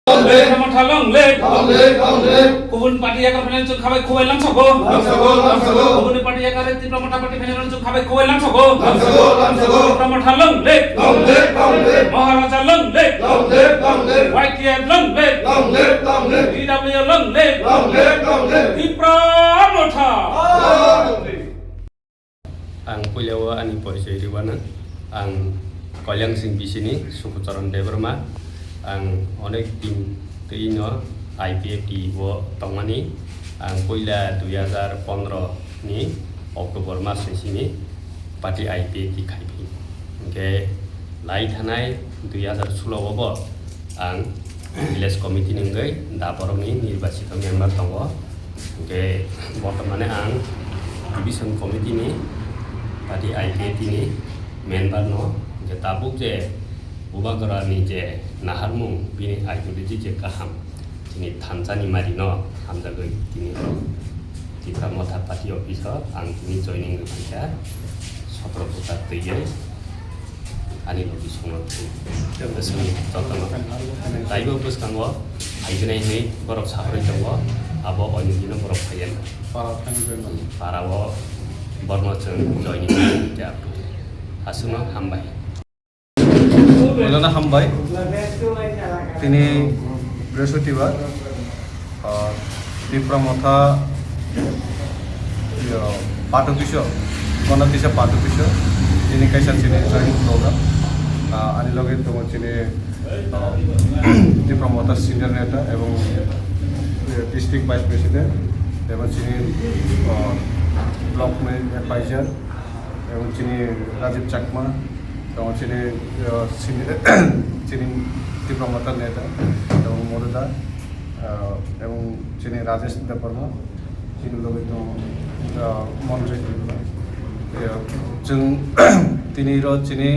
Kubun party akan financial kabai kuai lang sogo. Kubun party akan diplomata party financial kabai kuai lang sogo. Diplomata lang le. Maharaja lang le. YTF lang le. DW lang le. Diplomata. Ang puliawa ani परिचय दिवाना ang Kalyang Singh Bisini Sukucharan Debrma ang onek tim teino IPF di wo tongani ang puila 2015 ni Oktober mas sini parti IPF di khaipi ke lai thanai 2016 bo ang village committee ningai daporoni nirbachit member tongo ke bortomane ang division committee ni parti IPF ni member no je tabuk je Bubagarani je naharmung bini ideology je kaham ini Tanzania marino hamjago tini Diplomata party officer ang tini joining kita sotro putar teye ani logi songo besoni totama taibo bus kangwa aigene nei borok sahore jangwa abo oni dino borok phayen para wo borno chung joining kita asuna hambai মৌলানা হামবাই তিনি বৃহস্পতিবার ডিপ্লোমতা পাঠকিশো গণতিশা পাঠকিশো তিনি কাইসা চিনি join programme আনি লগে তোমার চিনি ডিপ্লোমতা senior নেতা এবং ডিস্ট্রিক্ট ভাইস প্রেসিডেন্ট এবং চিনি ব্লক অ্যাডভাইজার এবং চিনি রাজীব চাকমা এবং চিনি ডিপ্লোমতা নেতা এবং মরুদা এবং চিনি রাজেশ দেববর্মা চিনি লোক মনোজ তিনি চিনি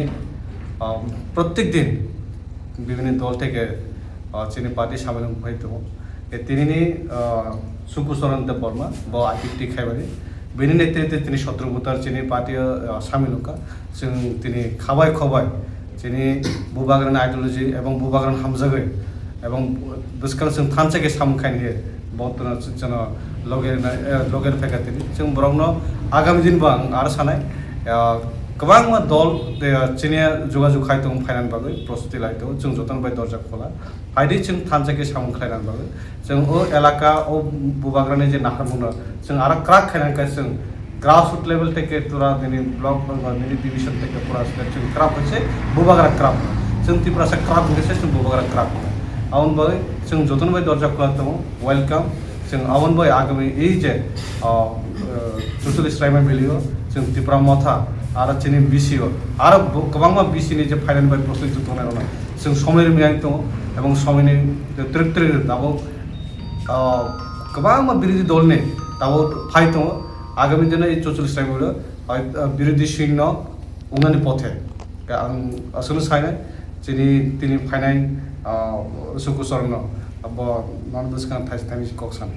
প্রত্যেক দিন বিভিন্ন দল থেকে চিনি পার্টি সামিল হইতো তিনি সুকুচরণ দেববর্মা বা আইপিটি খাইবারি बेनि नेतृत्वे তিনি শত্রুভূতার চিনি পার্টি সামিল হোকা जों তিনি খাবাই খবাই চিনি বুবাগ্রান আইডিওলজি এবং বুবাগ্রান হামজাগে এবং বসকাল जों थानसेके सामखाइनि बर्तमान जों लगेर फेका তিনি जों बरंनो आगामी दिन बां आरो सानाय गोबां दल चिनि जुगाजुग खाइतो फाइनान बागै प्रस्तुति लाइतो जों जतन बाय दरजा खोला फाइदि जों थानसेके सामखाइनान बागै जों ओ एलाका ओ बुबाग्रानि जे नाहारमुनो जों आरो क्राक खाइनानका जों ग्रासरूट लेवल থেকে তোরা দিনি ব্লক দিনি ডিভিশন থেকে পুরা जों क्राप হচ্ছে বুবাগ্রা क्राप जों তিপ্রাসা क्राप হচ্ছে जों বুবাগ্রা क्राप आउन बाय जों जतन बाय दरजा खोला दङ वेलकाम जों आउन बाय आगामी এই যে 44 राइमा भेलियो जों डिप्लोमता आरो चिनि बिसिओ आरो गोबांमा बिसिनि जे फाइनाल बाय प्रस्तुति दंनाय जों समयनि मियाय दङ এবং समयनि त्रित्रि दाबो गोबांमा बिरोधी दलनि दाबो फाइट दङ आगामी दिनै 44 राइमावो बिरोधी सिंह उनानि पथे आं असुनो साइनाय चिनि तिनि फाइनाल सुकुचरन अब नन बसकान थाइस थाइस कक्सान